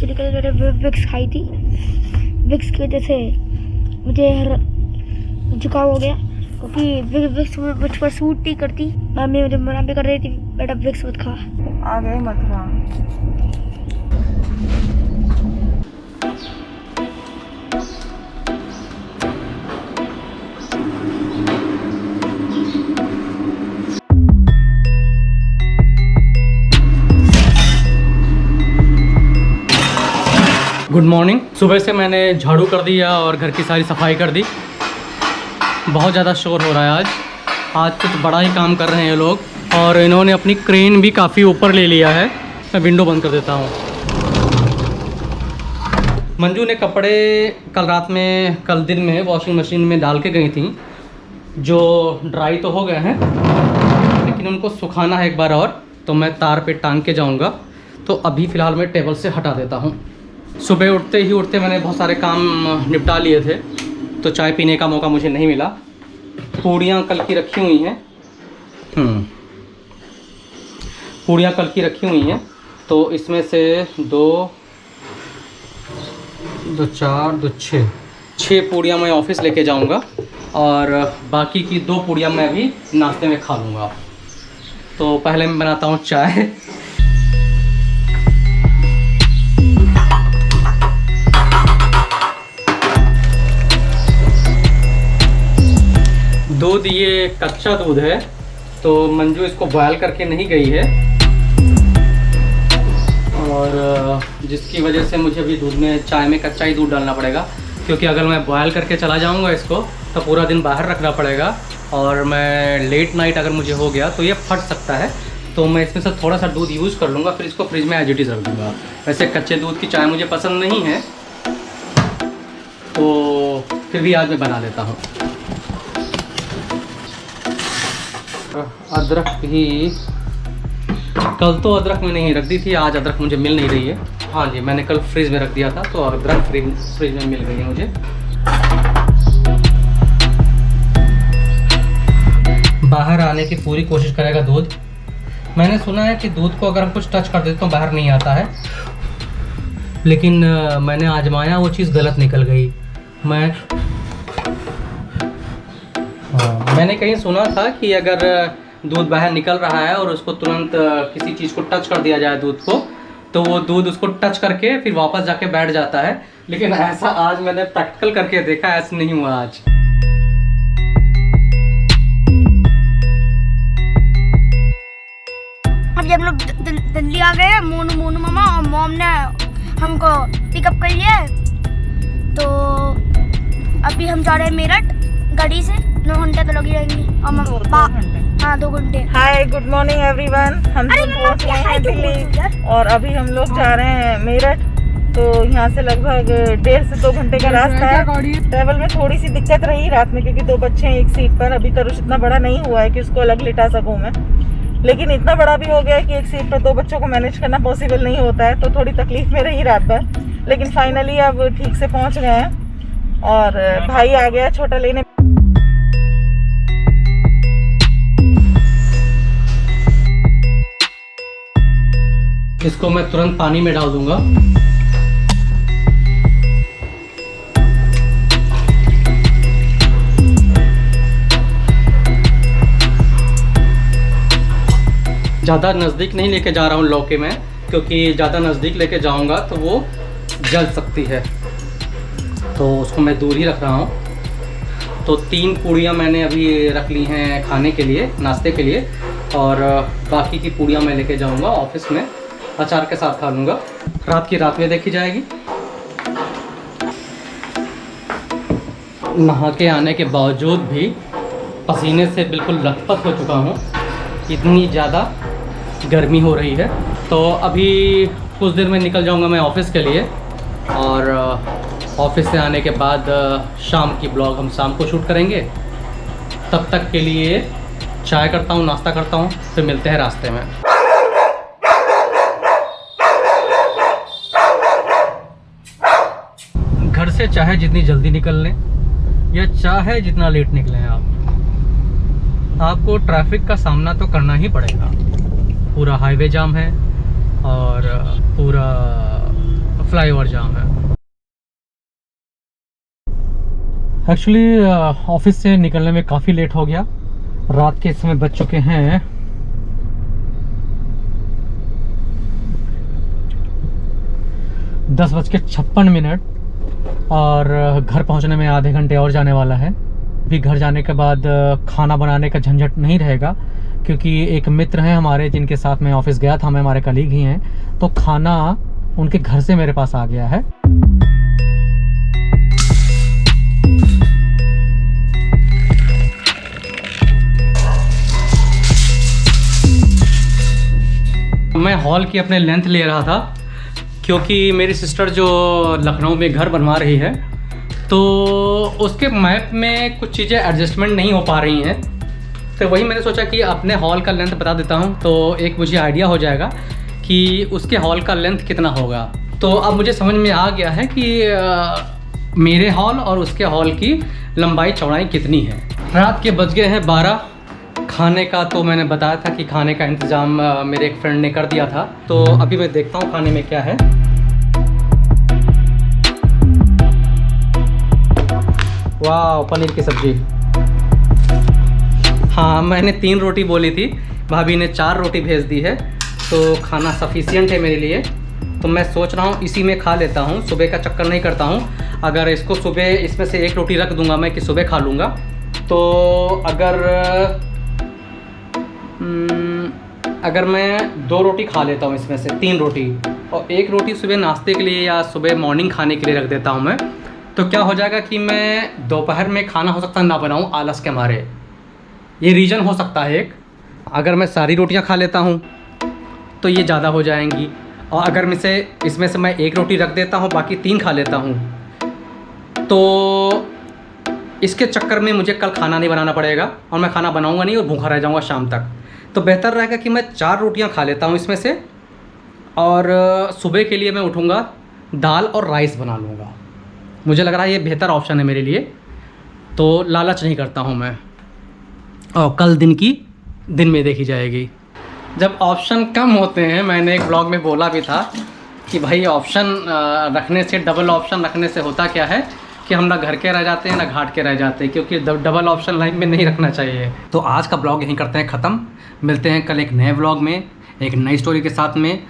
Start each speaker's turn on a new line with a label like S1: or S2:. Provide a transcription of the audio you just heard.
S1: Actually कल मैंने Vicks खाई थी, विक्स की वजह से मुझे जुकाम हो गया क्योंकि विक्स मुझ पर सूट नहीं करती। मम्मी मुझे मना भी कर रही थी बेटा विक्स मत खा।
S2: आ गए मथुरा।
S3: Good morning. सुबह से मैंने झाड़ू कर दिया और घर की सारी सफाई कर दी। बहुत ज़्यादा शोर हो रहा है आज कुछ बड़ा ही काम कर रहे हैं ये लोग, और इन्होंने अपनी क्रेन भी काफ़ी ऊपर ले लिया है। मैं विंडो बंद कर देता हूँ। मंजू ने कपड़े कल दिन में वॉशिंग मशीन में डाल के गई थी, जो ड्राई तो हो गए हैं लेकिन उनको सुखाना है एक बार और, तो मैं तार पे टांग के जाऊँगा। तो अभी फ़िलहाल मैं टेबल से हटा देता हूँ। सुबह उठते मैंने बहुत सारे काम निपटा लिए थे, तो चाय पीने का मौका मुझे नहीं मिला। पूड़ियाँ कल की रखी हुई हैं, पूड़ियाँ कल की रखी हुई हैं, तो इसमें से 2, 4, 2, 6 पूड़ियाँ मैं ऑफिस लेके जाऊंगा और बाकी की 2 पूड़ियाँ मैं भी नाश्ते में खा लूँगा। तो पहले मैं बनाता हूँ चाय। दूध ये कच्चा दूध है, तो मंजू इसको बॉयल करके नहीं गई है, और जिसकी वजह से मुझे अभी दूध में चाय में कच्चा ही दूध डालना पड़ेगा, क्योंकि अगर मैं बॉयल करके चला जाऊंगा इसको तो पूरा दिन बाहर रखना पड़ेगा, और मैं लेट नाइट अगर मुझे हो गया तो ये फट सकता है। तो मैं इसमें से थोड़ा सा दूध यूज़ कर लूँगा, फिर इसको फ्रिज में एज इट इज़ रख दूँगा। वैसे कच्चे दूध की चाय मुझे पसंद नहीं है, तो फिर भी आज मैं बना लेता हूँ। अदरक भी कल तो अदरक मैंने ही रख दी थी, आज अदरक मुझे मिल नहीं रही है। हाँ जी, मैंने कल फ्रिज में रख दिया था, तो अदरक फ्रिज में मिल गई है मुझे। बाहर आने की पूरी कोशिश करेगा दूध। मैंने सुना है कि दूध को अगर हम कुछ टच कर देते तो बाहर नहीं आता है, लेकिन मैंने आजमाया, वो चीज़ गलत निकल गई। मैंने कहीं सुना था कि अगर दूध बाहर निकल रहा है और उसको तुरंत किसी चीज़ को टच कर दिया जाए दूध को, तो वो दूध उसको टच करके फिर वापस जाके बैठ जाता है। लेकिन ऐसा आज मैंने प्रैक्टिकल करके देखा, ऐसा नहीं हुआ आज।
S1: अभी हम लोग दिल्ली आ गए हैं। मोनू मामा और मॉम ने हमको पिकअप कर लिया है, तो अभी हम जा रहे हैं मेरठ गाड़ी से। 9 घंटे तो लग ही जाएंगे। हाँ 2 घंटे।
S2: Hi good morning everyone. हम सब पहुंच गए हैं दिल्ली और अभी हम लोग जा रहे हैं मेरठ। तो यहाँ से लगभग 1.5 से 2 घंटे का रास्ता है। ट्रैवल में थोड़ी सी दिक्कत रही रात में, क्योंकि 2 बच्चे हैं एक सीट पर। अभी तरुष इतना बड़ा नहीं हुआ है कि उसको अलग लिटा सकूँ मैं, लेकिन इतना बड़ा भी हो गया है कि एक सीट पर 2 बच्चों को मैनेज करना पॉसिबल नहीं होता है। तो थोड़ी तकलीफ में रही रात भर, लेकिन फाइनली अब ठीक से पहुँच गए हैं। और भाई आ गया छोटा लेने।
S3: इसको मैं तुरंत पानी में डाल दूंगा। ज़्यादा नज़दीक नहीं लेके जा रहा हूँ लौके में, क्योंकि ज़्यादा नज़दीक लेके जाऊंगा तो वो जल सकती है, तो उसको मैं दूर ही रख रहा हूँ। तो 3 पूड़ियाँ मैंने अभी रख ली हैं खाने के लिए, नाश्ते के लिए, और बाकी की पूड़ियाँ मैं लेके जाऊँगा ऑफिस में, अचार के साथ खा लूँगा। रात में देखी जाएगी। नहा के आने के बावजूद भी पसीने से बिल्कुल लथपथ हो चुका हूँ, इतनी ज़्यादा गर्मी हो रही है। तो अभी कुछ देर में निकल जाऊँगा मैं ऑफिस के लिए, और ऑफिस से आने के बाद शाम की ब्लॉग हम शाम को शूट करेंगे। तब तक के लिए चाय करता हूँ, नाश्ता करता हूँ, फिर मिलते हैं रास्ते में। घर से चाहे जितनी जल्दी निकल लें या चाहे जितना लेट निकलें आपको ट्रैफिक का सामना तो करना ही पड़ेगा। पूरा हाईवे जाम है और पूरा फ्लाईओवर जाम है। एक्चुअली ऑफिस से निकलने में काफ़ी लेट हो गया। रात के समय बज चुके हैं 10:56 और घर पहुंचने में आधे घंटे और जाने वाला है। भी घर जाने के बाद खाना बनाने का झंझट नहीं रहेगा, क्योंकि एक मित्र हैं हमारे जिनके साथ मैं ऑफिस गया था, मैं हमारे कलीग ही हैं, तो खाना उनके घर से मेरे पास आ गया है। मैं हॉल की अपने लेंथ ले रहा था, क्योंकि मेरी सिस्टर जो लखनऊ में घर बनवा रही है, तो उसके मैप में कुछ चीज़ें एडजस्टमेंट नहीं हो पा रही हैं। तो वही मैंने सोचा कि अपने हॉल का लेंथ बता देता हूँ, तो एक मुझे आइडिया हो जाएगा कि उसके हॉल का लेंथ कितना होगा। तो अब मुझे समझ में आ गया है कि मेरे हॉल और उसके हॉल की लंबाई चौड़ाई कितनी है। रात के बज गए हैं 12। खाने का तो मैंने बताया था कि खाने का इंतज़ाम मेरे एक फ्रेंड ने कर दिया था, तो अभी मैं देखता हूँ खाने में क्या है। वाह, पनीर की सब्ज़ी। हाँ, मैंने 3 रोटी बोली थी, भाभी ने 4 रोटी भेज दी है, तो खाना सफिशिएंट है मेरे लिए। तो मैं सोच रहा हूँ इसी में खा लेता हूँ, सुबह का चक्कर नहीं करता हूँ। अगर इसको सुबह इसमें से 1 रोटी रख दूँगा मैं कि सुबह खा लूँगा, तो अगर मैं 2 रोटी खा लेता हूँ इसमें से 3 रोटी, और 1 रोटी सुबह नाश्ते के लिए या सुबह मॉर्निंग खाने के लिए रख देता हूँ मैं, तो क्या हो जाएगा कि मैं दोपहर में खाना हो सकता है ना बनाऊँ आलस के मारे। ये रीज़न हो सकता है एक। अगर मैं सारी रोटियाँ खा लेता हूँ तो ये ज़्यादा हो जाएंगी, और अगर इसमें से मैं 1 रोटी रख देता हूँ, बाकी 3 खा लेता हूँ, तो इसके चक्कर में मुझे कल खाना नहीं बनाना पड़ेगा और मैं खाना बनाऊँगा नहीं और भूखा रह जाऊँगा शाम तक। तो बेहतर रहेगा कि मैं 4 रोटियाँ खा लेता हूँ इसमें से, और सुबह के लिए मैं उठूँगा दाल और राइस बना लूँगा। मुझे लग रहा है ये बेहतर ऑप्शन है मेरे लिए, तो लालच नहीं करता हूँ मैं, और कल दिन में देखी जाएगी। जब ऑप्शन कम होते हैं, मैंने एक ब्लॉग में बोला भी था कि भाई ऑप्शन रखने से, डबल ऑप्शन रखने से होता क्या है कि हम ना घर के रह जाते हैं ना घाट के रह जाते हैं, क्योंकि डबल ऑप्शन लाइफ में नहीं रखना चाहिए। तो आज का ब्लॉग यहीं करते हैं ख़त्म। मिलते हैं कल एक नए ब्लॉग में, एक नई स्टोरी के साथ में।